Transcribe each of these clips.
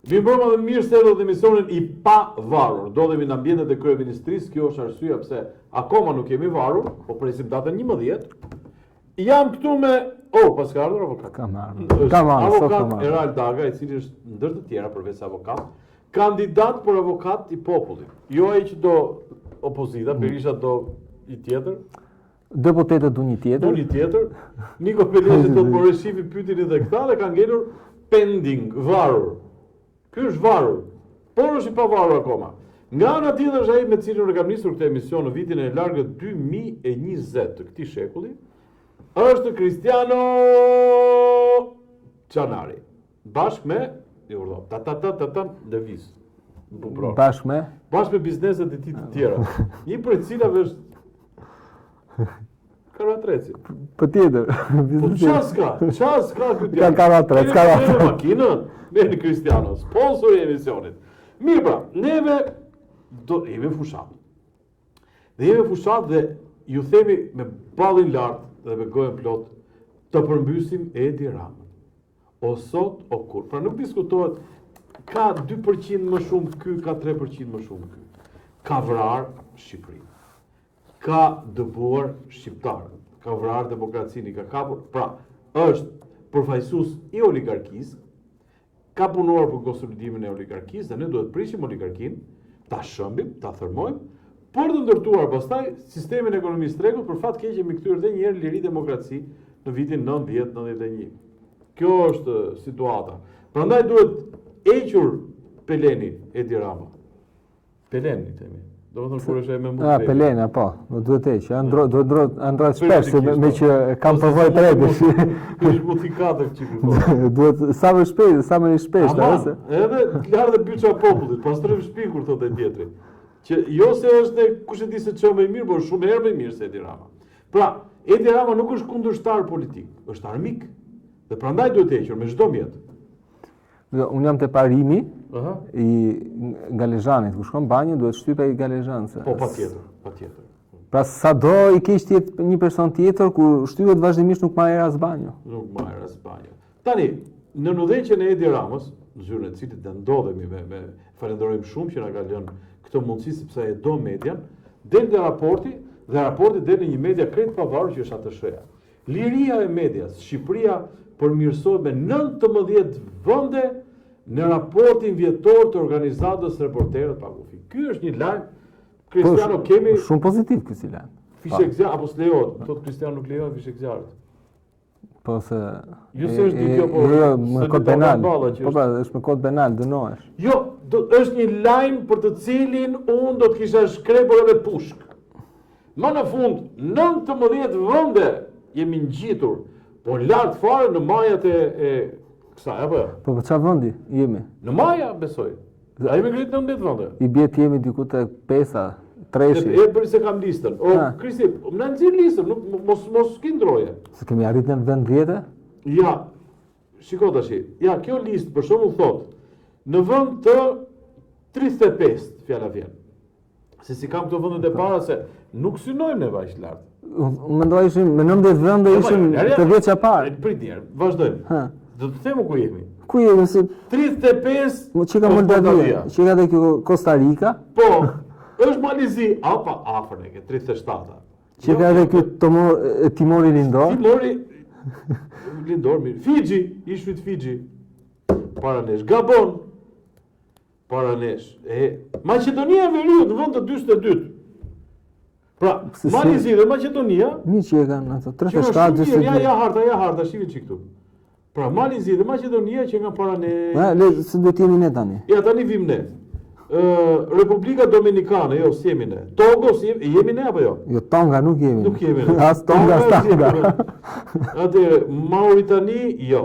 Mi mbrëma dhe mirë se erdhët emisionin I pavarur. Ndodhemi në ambientet e kryeministrisë, kjo është arsyeja pse akoma nuk jemi varur, po presim datën 11. Jam këtu me pas ka ardhur avokat. Kam ardhur. Avokat Erald Daga, I cili është ndër të tjera përveç avokat, kandidat për avokat I popullit. Jo ai që do opozita, Berisha do I tjetër. Deputetët do një tjetër. Do një tjetër. Niko Peleshi do të porreshifi pyetjen edhe këta dhe ka ngelur pending, varur. Ky është varur, por është I pavarur akoma. Nga ana tjetër është ai me cilin kam nisur këtë emision në vitin e largët 2020 të këtij shekulli, është Cristiano Çanari. Bashkë me, lëviz. Bashkë me bizneset e tij të tjera. Një prej cilave është Karatreci. Patjetër. Po çfarë ska ky Ka Karatrec, ka makinën. Merri Cristiano, sponsori I emisionit. Mirë pra, neve do jemi fushat. Dhe ju themi me ballin lart dhe me gojën plot të përmbysim Edi Ramën. O sot o kur. Pra nuk diskutohet ka 2% më shumë ky, ka 3% më shumë ky. Ka vrar Shqipërinë. Ka dëbuar shqiptarët, ka vrarë demokracinë, ka kapur. Pra, është përfaqësues I oligarkisë, ka punuar për konsolidimin e oligarkisë dhe ne duhet prishim oligarkinë, ta shëmbim, ta thërmojmë, por të ndërtuar pastaj sistemin e ekonomisë tregut për fat keq jemi kthyer edhe një herë liri demokraci në vitin 90-91. Kjo është situata. Prandaj duhet hequr Peleni Edi Rama. Peleni themi. Domethënë kur është me mund. Peleni, po, duhet heq. Duhet shpesh me që kam përvojë tregush. Ky është mutikatë çiku. Duhet sa më shpesh, ose. Edhe lart e byça popullit, pastrojmë shpikur thotë ai tjetri. Që jo se është kush e di se ç'më më mirë, por shumë herë më mirë se Edi Rama. Pra, Edi Rama nuk është kundërshtar politik, është armik. Dhe prandaj duhet hequr me çdo mjet. Unë jam te parimi I Galezhanit, ku shkon banjë duhet shtypej Galezhan se. Po patjetër. Pra sado I keq tjetë një person tjetër ku shtyhet vazhdimisht nuk marr as banjë. Tani, në udhëheqjen e Edi Ramës, në zyrën e cilit do ndodhemi me falenderojmë shumë që na ka lënë këtë mundësi sepse e do median, del dhe raporti del në një media krejt pavarur që është ATSH-ja. Liria e medias, Shqipëria përmirësohet me 19 vende në raportin vjetor të organizatës Reporterët pa kufi. Ky është një lajm Cristiano kemi shumë pozitiv ky si lajm. Fishek zjarr apo s'lejohet? Thotë Cristiano nuk lejohet fishek zjarrit. Po se jo se është kjo po me kod penal. Po është me kod penal dënohesh. Jo, është një lajm për të cilin unë do të kisha shkrepur edhe pushk. Më në fund 19 vende jemi ngjitur, po lart fare në majat e kësaj apo? Po çfarë vendi jemi? Në maja besoj. A jemi ngrit 19 vende? I bie të jemi diku te 5-a, 3-shi. E bëri se kam listën. Kristi, më nxjerr listën, mos skindroje. Se kemi arritur në vend 10? Ja. Shiko tash. Ja, kjo listë për shembull thotë në vend të 35 fjala vjen. Se si kam këto vendet e para se nuk synojmë ne vaq lart. Mendoj ishim me 19 vende ishim të vjeçë parë. Prit një herë, vazhdojmë. Do të themu ku jemi. Ku jemi se 35 çka Moldavia, çka dhe kjo Costa Rica? Po, është Malizi, apa afër ne ke 37-a. Çka dhe ky Timori Lindor? Lindor mirë. Fiji, ishujt Fiji. Para nesh Gabon. Para nesh. Maqedonia e Veriut në vend të 42. Pra, Malizi dhe Maqedonia, një që e kanë ato 37. Ja harta, shikoj çik këtu. Pra, Malizi dhe Maqedonia që nga para ne. Le se do të jemi ne tani. Ja, tani vim ne. Republika Dominikane, jo, si jemi ne. Togo, si jemi ne apo jo? Jo, Tonga nuk jemi. Nuk jemi ne. As Tonga, as Tonga. Atëherë, Mauritani, jo.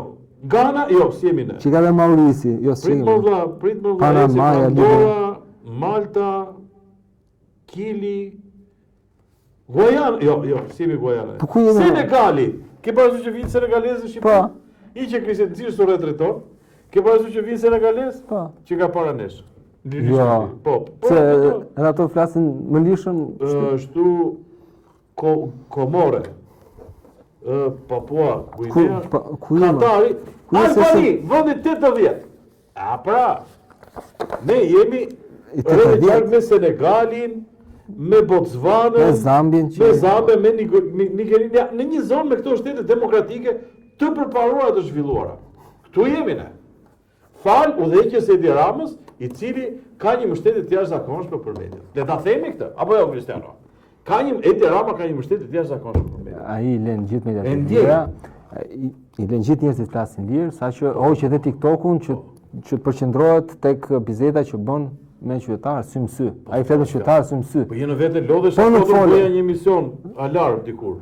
Ghana, jo, si jemi ne. Çka dhe Maurici, jo, si jemi. Prit më vlla, Andorra, Malta, Kili, Guajana, jo, si jemi Guajana. Senegali, ke parasysh që vinë senegalezë në Shqipëri? Po. I që Krishtë të cilë së drejtor, ke parasysh që vinë senegalezë? Po. Që ka para nesh. Jo, se edhe ato flasin më lishëm. Shtu Komore, Papua, Guinea, Katari, Albani, vëndi 80. A pra, ne jemi rreth me Senegalin, me Botswanën, Me Zambien, me Nigerinë, në një zonë me këto shtete demokratike të përparuara të zhvilluara. Këtu jemi ne. Fal udhëheqjes së Edi Ramës, i cili ka një mbështetje të jashtëzakonshme për mediat. Le ta themi këtë, apo jo Kristiano? Edi Rama ka një mbështetje të jashtëzakonshme për mediat. Ai lën gjithë mediat e tjera, i lën gjithë njerëzit të flasin lirë, saqë hoqë edhe TikTokun që përqendrohet tek bizeta që bën me qytetarë sy më sy. Ai flet me qytetarë sy më sy. Po jeni vetë lodhesh apo do bëja një emision alarm dikur.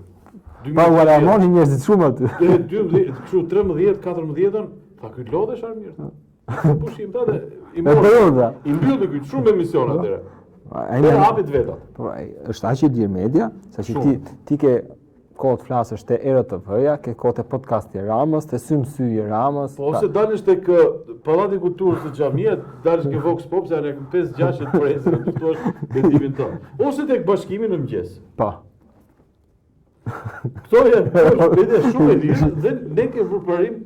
Pa u alarmoni njerëzit shumë aty. 12, kështu 13, 14-ën, tha ky lodhesh armirë. Pushim ta dhe i mbyll ky shumë emisione atëre. Ai hapit vetat. Po është aq i lirë media, saqë ti ke kohë të flasësh te RTV-ja, ke kohë te podcast i Ramës, te sy më sy i Ramës. Po ose dalësh tek Pallati i Kulturës së Xhamia, dalësh ke Vox Pop, se janë 5-6 të presë, të ftosh betimin tonë. Ose tek Bashkimi në mëngjes. Po. Këto janë media shumë e lirë dhe ne kemi përparim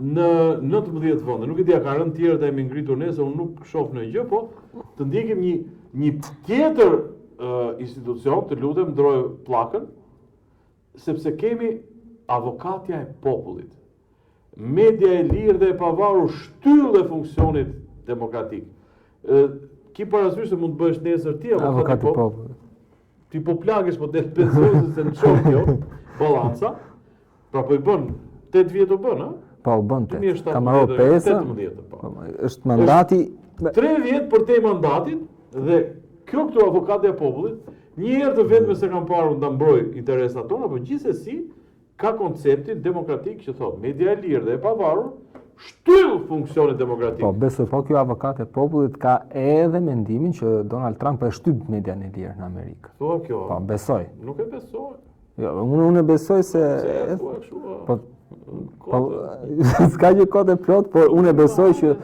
në 19 vende. Nuk e di a ka rënë tjerë të jemi ngritur ne, se unë nuk shoh në gjë, po të ndjekim një tjetër institucion, të lutem ndroj pllakën, sepse kemi avokatja e popullit. Media e lirë dhe e pavarur shtyllë e funksionit demokratik. Ki parasysh se mund të bëhesh nesër ti avokati i popullit. Ti po plagesh, po del pensioni se në çon kjo balanca. Pra po i bën 8 vjet u bën, ha? Po u bën 8. Ka marrë 5. 18, po. Është mandati 3 vjet për te mandatit dhe kjo këtu avokatja e popullit, një herë të vetme se kam parë nda mbroj interesat tona, por gjithsesi ka konceptin demokratik që thot media e lirë dhe e pavarur shtyll funksionit demokratik. Po besoj, po kjo avokat e popullit ka edhe mendimin që Donald Trump e shtyp median e lirë në Amerikë. Thua kjo. Po besoj. Nuk e besoj. Jo, unë besoj se po s'ka një kod e plot, por unë besoj që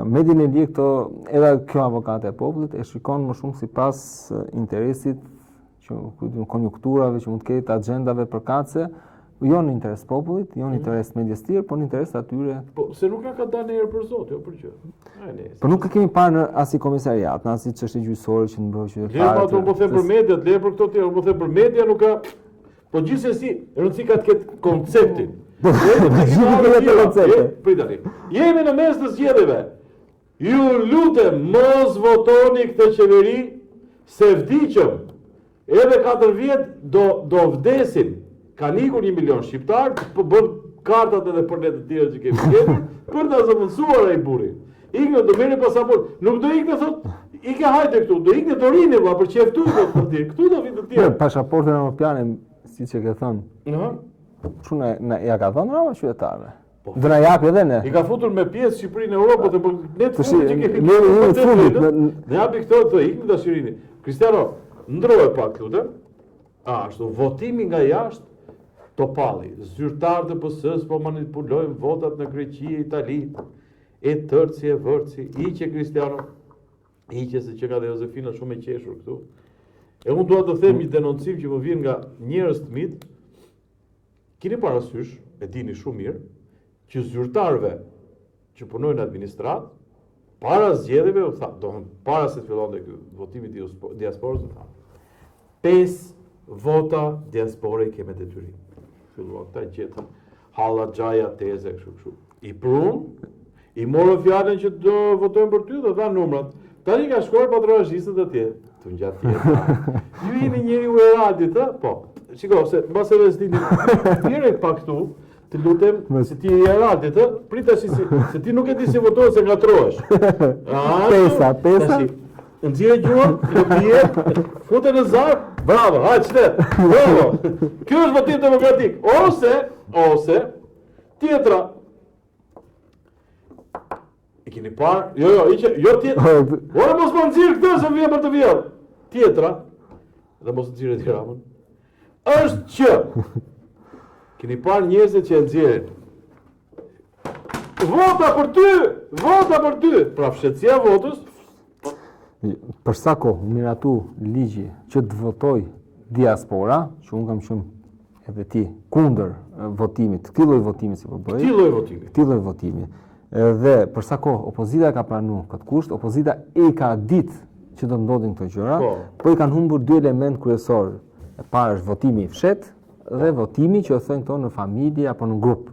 median e lirë këto, edhe kjo avokat e popullit e shikon më shumë sipas interesit që konjunkturave që mund të ketë agjendave përkatëse, jo në interes popullit, jo në interes medias tjerë, por në interes atyre. Po se nuk ka dalë herë për zot, jo për gjë. Po nuk e kemi parë në as i komisariat, në as i çështje gjyqësore që ndroi qytetarët. Le pa po them për mediat, le për këto tjerë, po them për media nuk ka. Po gjithsesi, rëndësi ka të ketë konceptin. Pritani. Jemi në mes të zgjedhjeve. Ju lutem, mos votoni këtë qeveri, se vdiqëm. Edhe 4 vjet do vdesin. Ka ikur 1 milion shqiptar, po bën kartat edhe për ne të tjerë që kemi gjetur, për ta zëvendësuar ai burri. Iknë do merrni pasaport, nuk do iknë thot, ikë hajde këtu, do iknë Torino valla për çeftu do të thotë. Këtu do vinë të tjerë. Pasaportën europiane, siç e ke thënë. Ëh. Çuna ja ka dhënë Rama qytetarëve. Do na japi edhe ne. I ka futur me pjesë Shqipërinë në Europë, po ne të fundit. Ne japi këto të iknë dashurinë. Kristiano, ndrohet pak lutem. Ashtu, votimi nga jashtë Topalli, zyrtar të PS-s po manipulojnë votat në Greqi e Itali, e tërci e vërci, iqe Kristiano, iqe se që ka dhe Josefina shumë e qeshur këtu. E unë dua të them një denoncim që më vjen nga njerëz të mit, keni parasysh, e dini shumë mirë, që zyrtarëve që punojnë në administrat, para zgjedhjeve, para se të fillonte ky votimi i diasporës, 5 vota diaspore keme detyrim. Filluan këta gjetën Halla Xhaja teze kështu. I prun, i morën fjalën që do votojnë për ty dhe dha numrat. Tani ka shkuar patronazhistët atje. Tu ngjat tjetër. Ju jeni njëri u radit, ë? Po. Shiko, se mbas edhe s'dini. Mirë pak këtu, të lutem, se ti je i radit, ë? Prit tash se ti nuk e di si votohet se ngatrohesh. Pesa. Nxjerrë gjuhën, në bie, fute në zak, bravo, hajtë shtet, bravo. Kjo është votim demokratik. Ose, tjetra. E keni parë? Jo tjetra. Ora mos më nxirë këtë, se vjen për të vjellë. Tjetra, dhe mos nxirë e Tiranën, është që, keni parë njerëzit që e nxjerrin. Vota për ty! Pra fshetësia votës, për sa kohë miratu ligji që të votoj diaspora, që unë kam qenë edhe ti kundër votimit, këtij lloji votimi si po bëj. Këtij lloji votimi. Dhe për sa kohë opozita ka pranuar këtë kusht, opozita e ka ditë që do ndodhin këto gjëra, po i kanë humbur dy element kryesor. E para është votimi i fshet dhe votimi që thënë këto në familje apo në grup.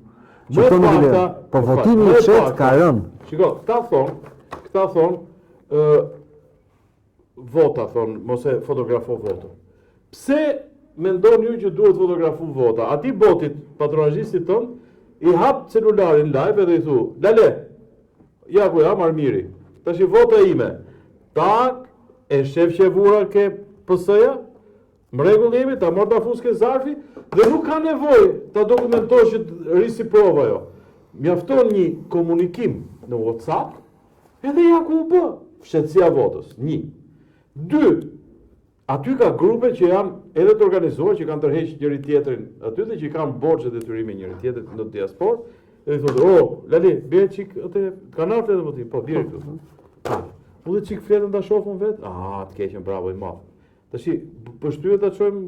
Po votimi i fshet ka rënë. Shiko, këta thon vota thon, mos e fotografo votën. Pse mendon ju që duhet fotografu vota? Ati botit, patronazhistit ton, i hap celularin live edhe i thu, lale, ja ku jam armiri, tash i vota ime, tak, e shef që vura ke PS-ja, mregull jemi, ta mor ta fus ke zarfi, dhe nuk ka nevojë ta dokumentosh që risi prova jo. Mjafton një komunikim në WhatsApp, edhe ja ku u bë, fshetësia votës, 1. 2. Aty ka grupe që janë edhe të organizuar, që kanë tërheqë njëri tjetrin aty dhe që kanë borxhe detyrime njëri tjetrit në diasporë, dhe i thotë, lali, bje qik atë kanarte edhe votim, po, bjeri këtu. U dhe qik fletën ta shofën vetë, të keqen bravo i madh. Tashi, për shtyhet ta çojmë,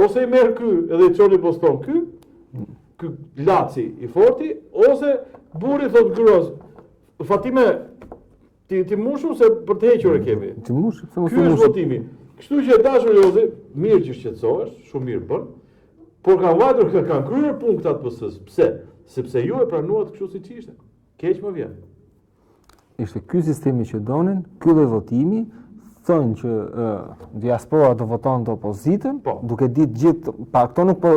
ose i merr ky edhe i çoni poston ky laci i forti, ose burri thotë gros, Fatime, ti mushu se për të hequr e kemi. Ti mushu, pse mos Ky është votimi. Kështu që dashur Jozi, mirë që shqetësohesh, shumë mirë bën, por kanë kryer punë këta të PS-s. Pse? Sepse ju e pranuat kështu siç ishte. Keq më vjen. Ishte ky sistemi që donin, ky lloj votimi, thonë që diaspora do voton të opozitën, duke ditë gjithë, pa këto nuk po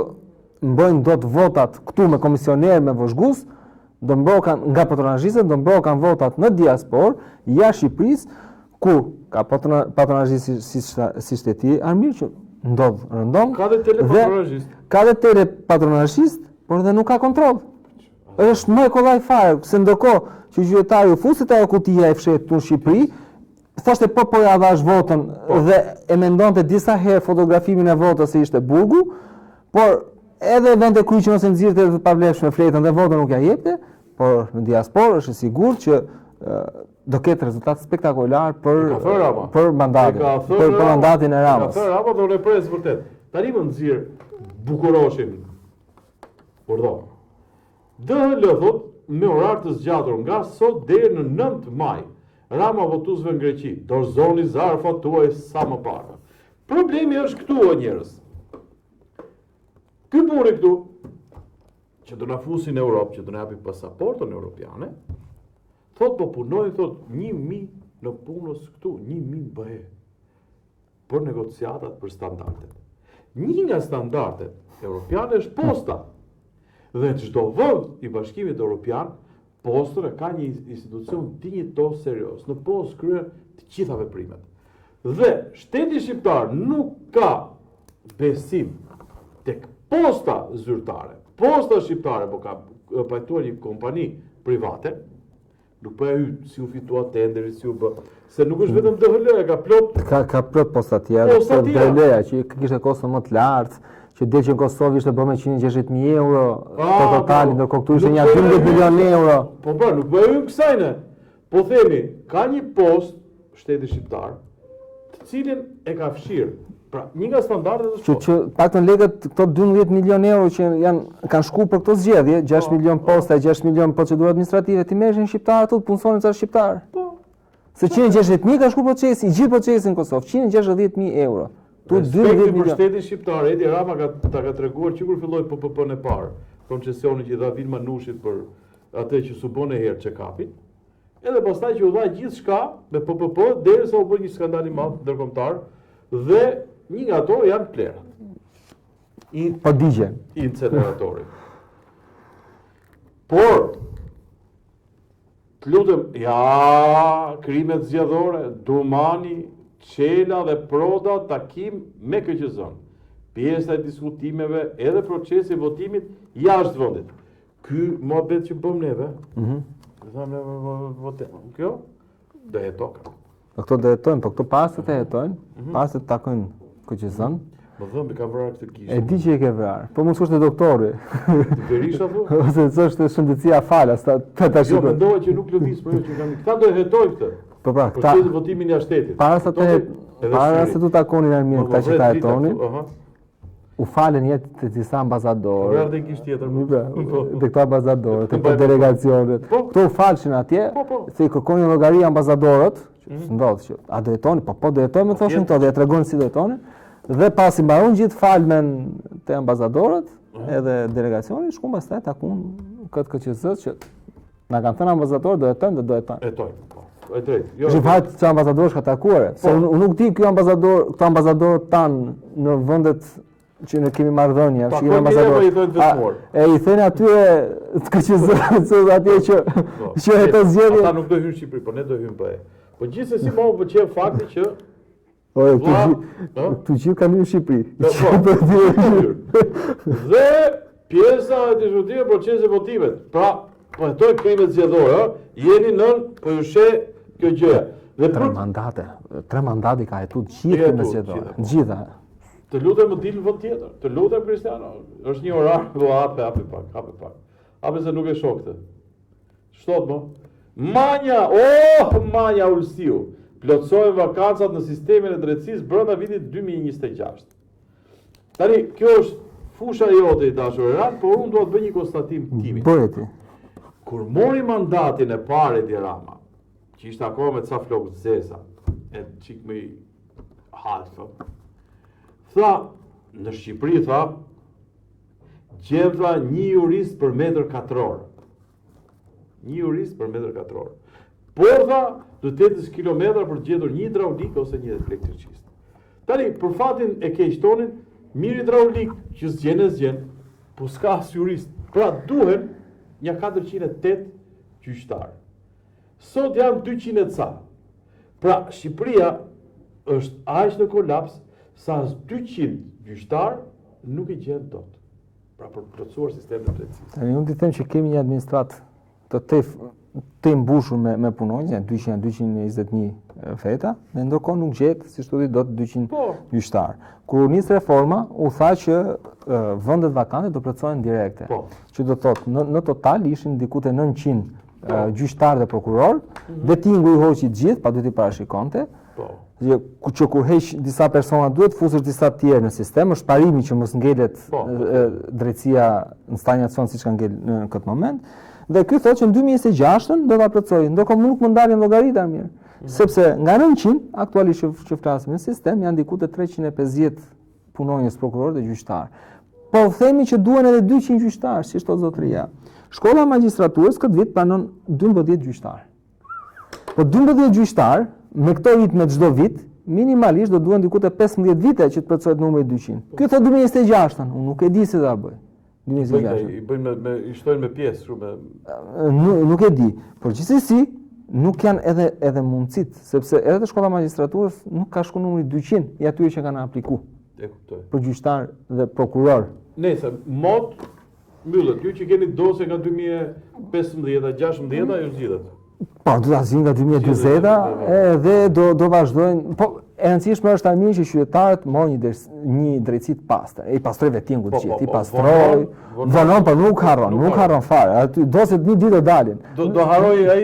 mbojnë dot votat këtu me komisioner me vozhgus, do mbrokan nga patronazhistët, do mbrokan votat në diasporë, jashtë Shqipërisë, ku ka patronazhist si shteti armir që ndodh rëndom. Ka dhe telepatronazhist. Ka dhe telepatronazhist, por dhe nuk ka kontroll. Është më kollaj fare, se ndërkohë që qytetari u fusit ajo kutia e fshetë në Shqipëri, thoshte po ja dhash votën dhe e mendonte disa herë fotografimin e votës se ishte burgu, por edhe vend e kryqin ose nxirrte të pavlefshme fletën dhe votën nuk ja jepte, por në diasporë është sigurt që do ketë rezultat spektakolar për mandatin, për mandatin e Ramës. Ka thënë Rama do ne pres vërtet. Tani më nxirr bukuroshin. Urdhë. DHL thot me orar të zgjatur nga sot deri në 9 maj. Rama votuesve në Greqi, dorëzoni zarfat tuaj sa më parë. Problemi është këtu o njerëz. Ky burri këtu, që do na fusin në Europë, që do na japi pasaportën europiane, thot po punoj, thot 1.000 në punës këtu, 1.000 bëhe, për negociatat për standardet. Një nga standardet europiane është posta, dhe çdo vend i Bashkimit Evropian, postën ka një institucion dinjitos serios, në postë kryen të gjitha veprimet. Dhe shteti shqiptar nuk ka besim tek posta zyrtare. Posta shqiptare po ka pajtuar një kompani private, nuk po e hyj si u fitua tenderi, si u bë, se nuk është vetëm DHL, ka plot plot posta tjera, DHL-ja që kishte koston më të lartë, që del që në Kosovë ishte bërë me 160.000 euro të totali, ndërkohë këtu ishte një 12 milion euro. Po nuk po e hyjmë kësajne. Po themi, ka një post shteti shqiptar, të cilin e ka fshirë. Pra, një nga standardet është që paktën legët këto 12 milion euro që kanë shku për këto zgjedhje, 6 milion posta, 6 milion procedura administrative, ti merreshin shqiptarë ato të punësonin ca shqiptar. Po. Se 160.000 ka shku procesi, i gjithë procesi në Kosovë, 160.000 euro. Respekti për shtetin shqiptar, Edi Rama ta ka treguar që kur filloi PPP-n e parë, koncesionin që i dha Vilma Nushit për atë që su bën e herë check-upit, edhe pastaj që u dha gjithçka me PPP derisa u bë një skandal i madh ndërkombëtar dhe një nga ato janë plerat. Po digjen. Incineratori. Por të lutem, krimet zgjedhore, Dumani, Qela dhe Proda takim me KQZ-n. Pjesa e diskutimeve edhe procesi i votimit jashtë vendit. Ky mohabet që bëm neve, thamë votim. Kjo do jetojë. Po këto do jetojnë, po këto pastë të jetojnë, pastë të takojnë KQZ-n. Më thëmë, ka vrarë këtë kishë. E di që e ke vrarë, po mund s'është doktori. Berisha thu? Ose s'është shëndetësia falas, ta shikoj. Jo, mendohet që nuk lëviz, por që kanë. Këta do e hetojnë këtë. Po pra, këta votimin jashtë shtetit. Para se tu takonin armën këta që ta hetonin. u falen jetë të disa ambasadorë. Për ardhe kishtë tjetër. Dhe këto ambasadorët, këto delegacionet. Këto u falshin atje, se i kërkonin llogari ambasadorët, që ndodhë që a drejtoni, po drejtoni, më thoshin këto, dhe e tregonin si drejtoni, dhe pasi mbaron gjithë falmen të ambasadorët, edhe delegacioni, shkun pastaj takun këtë KQZ që na kanë thënë ambasadorët do jetojnë dhe do jetojnë. E drejt. Është fakt që ambasadorësh ka takuar, se unë nuk di këto ambasadorët tanë në vendet që ne kemi marrëdhënie, që janë ambasadorë. E i thënë atyre të KQZ atje që e të zgjedhje. Ata nuk do hyjnë në Shqipëri, po ne do hyjmë BE. Po gjithsesi më pëlqen fakti që tu gjithë kanë në Shqipëri. Dhe pjesa e diskutimit procesi votimet. Pra, po këto krimet zgjedhore, jeni nën po ju sheh kjo gjë. Dhe tre mandate ka hetu gjithë me zgjedhore. Gjitha. Të lutem më dilë vend tjetër. Të lutem Kristiano. Është një orar, do hapi pak. Hapi se nuk e shoh këtë. Shtot më. Manja Ulsiu. Plotësojnë vakancat në sistemin e drejtësisë brenda vitit 2026. Tani, kjo është fusha jote i dashur Ran, por unë dua të bëj një konstatim timi. Bëjeti. Kur mori mandatin e parë Edi Rama, që ishte akoma me ca flokë të zeza, e çik më halfë, tha, në Shqipëri, tha, gjeva një jurist për metër katror. Një jurist për metër katror. Por, tha, do të 80 kilometra për të gjetur një hidraulik ose një elektricist. Tani, për fatin e keqtonin, mirë hidraulik që zgjen, po s'ka as jurist. Pra, duhen një 408 gjyqtarë. Sot janë 200 ca. Pra, Shqipëria është aq në kolaps sa as 200 gjyqtarë nuk i gjen dot. Pra, për plotësuar sistemin e drejtësisë. Tani unë të them që kemi një administratë të mbushur me punonjës, janë 220.000 veta, dhe ndërkohë nuk gjet, si shtu dot 200 gjyqtarë. Kur nis reforma, u tha që vendet vakante do plotësohen direkte. Që do thotë, në total ishin diku te 900 gjyqtarë dhe prokuror, vettingu i hoqi gjithë, pa duhet i parashikonte. Që kur heq disa persona duhet fusësh disa të tjerë në sistem, është parimi që mos ngelet drejtësia në stagnacion siç ka ngel në këtë moment. Dhe ky thotë që në 2026 do ta plotësojë, ndërkohë nuk më ndalin llogarita mirë. Sepse nga 900 aktualisht që flasim në sistem janë diku te 350 punonjës prokuror dhe gjyqtar. Po themi që duhen edhe 200 gjyqtar, si thot zotëria. Shkolla e magjistraturës këtë vit pranon 12 gjyqtar. Po 12 gjyqtar me këto ritme çdo vit minimalisht do duhen diku te 15 vite që të plotësohet numri 200. Ky thotë 2026, unë nuk e di se ta bëj. I bëjnë i shtojnë me pjesë shumë. Nuk e di, por gjithsesi nuk janë edhe mundësit, sepse edhe te shkolla e magjistraturës nuk ka shku numri 200 i atyre që kanë aplikuar. E kuptoj. Për gjyqtar dhe prokuror. Nëse mot mbyllet, ju që keni dosje nga 2015-16, ju zgjidhet. Po, do ta zgjidhin nga 2020 dhe do vazhdojnë. Po, e rëndësishme është tani që qytetarët morën një drejtësi të pastër. I pastroi vettingu të gjithë, i pastroi, vonon, po nuk harron fare. Aty dosjet një ditë dalin. Do harroi ai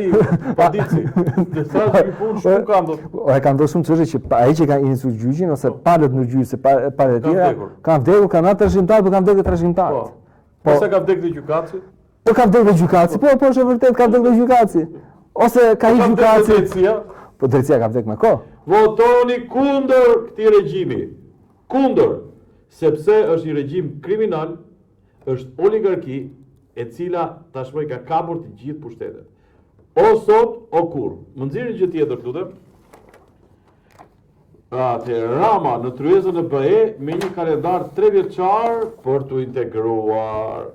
padici. Të thashë që punë shumë kanë do. E kanë ndosur shumë çështje që ai që ka iniciuar gjyqin ose palët në gjyq se palët e tjera kanë vdekur, kanë atë trashëgimtar, po kanë vdekur trashëgimtarët. Po sa ka vdekur gjykatësi? Po ka vdekur gjykatësi. Po është vërtet ka vdekur gjykatësi. Ose ka i gjykatësi. Po drejtësia ka vdekur me kohë. Votoni kundër këtij regjimi. Kundër, sepse është një regjim kriminal, është oligarki e cila tashmë ka kapur të gjithë pushtetet. O sot, o kur. Më nxirri gjë tjetër, lutem. Rama në tryezën e BE me një kalendar 3 vjeçar për të integruar.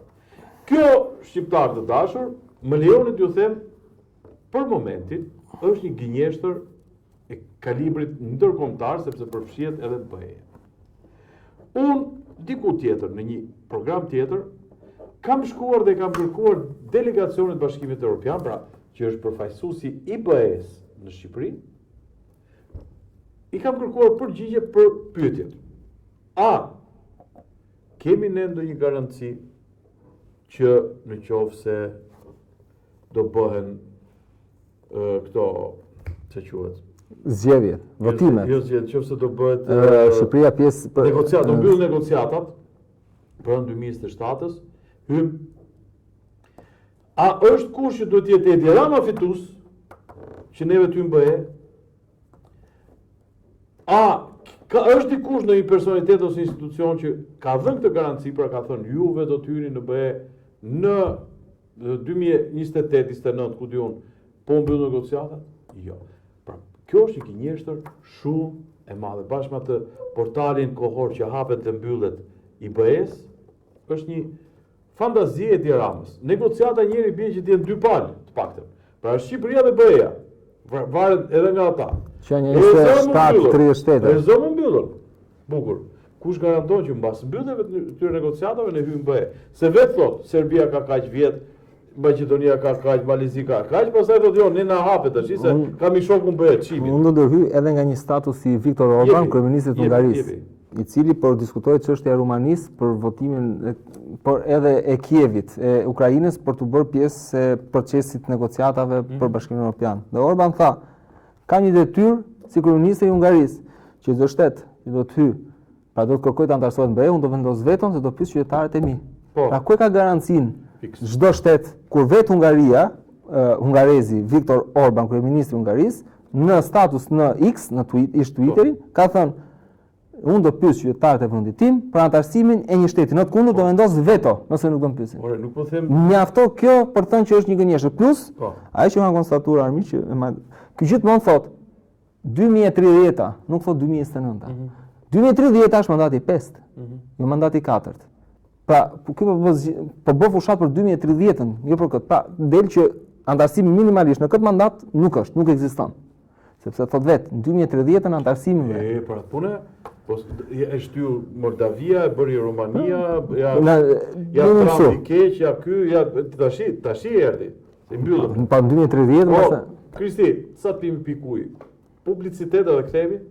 Kjo shqiptar të dashur, më lejoni t'ju them, për momentin është një gënjeshtër e kalibrit ndërkombëtar sepse përfshihet edhe të BE. Unë diku tjetër në një program tjetër kam shkuar dhe kam kërkuar delegacionit Bashkimit Evropian, pra që është përfaqësuesi i BE-s në Shqipëri, i kam kërkuar përgjigje për pyetjet. A kemi ne ndonjë garanci që në qoftë se do bëhen këto që quhet zgjedhjet, votimet. Jo zgjedhjet, nëse do bëhet Shqipëria pjesë negociatat, do mbyll negociatat pranë 2027-s, hym. A është kush që duhet jetë Edi Rama fitus, që neve ty BE? A është dikush në një personitet ose institucion që ka dhënë këtë garanci, pra ka thënë juve do të hyni në BE në 2028-29, ku diun, po mbyll negociatat? Jo. Pra, kjo është një gënjeshtër shumë e madhe. Bashkë me atë portalin kohor që hapet dhe mbyllet i BE-s, është një fantazi e Edi Ramës. Negociata njëri bie që t'jenë dy palë, të paktën. Pra Shqipëria dhe BE-ja, varet edhe nga ata. Që një 27-30. E zë më mbyllur. Bukur. Kush garanton që mbas mbylljeve të këtyre negociatave ne hyjmë BE? Se vetë thot, Serbia ka kaq vjet, Maqedonia ka kaq, Malizi ka kaq, pastaj thotë jo, ne na hapet tash, se kam i shokun BE çimit. Unë do të hyj edhe nga një status si Viktor Orban, kryeministri i Hungarisë, i cili po diskutoi çështja e Rumanisë për votimin, por edhe e Kievit, e Ukrainës për të bërë pjesë e procesit negociatave për Bashkimin Evropian. Dhe Orban tha, ka një detyrë si kryeministri i Hungarisë, që çdo shtet që do të hyj, pra do të kërkoj të antarësohet në BE, unë do vendos veton se do pyes qytetarët e mi. Pra ku e ka garancinë çdo shtet kur vetë Hungaria, hungarezi Viktor Orban, kryeministri i Hungarisë, në status në X, në Twitterin, ka thënë unë do pyes qytetarët e vendit tim për antarësimin e një shteti. Në të kundërt do vendos veto, nëse nuk do më pyesin. Ore, nuk po them. Mjafto kjo për të thënë që është një gënjeshtër. Plus, ai që kanë konstatuar armiq që ky gjithmonë thot 2030-a, nuk thot 2029-a. 2030 është mandati 5, jo mandati 4. Pra, ky po bë fushat për 2030-ën, jo për këtë. Pra, del që antarësimi minimalisht në këtë mandat nuk ekziston. Sepse thot vetë, në 2030-ën antarësimi. Për atë punë, po e shtyr Moldavia, e bëri Rumania, ja Trumpi keq, ja ky, ja tash erdhi. Si mbyllëm. Pa 2030 Po, Kristi, sa pim pikuj? Publicitet edhe kthemi?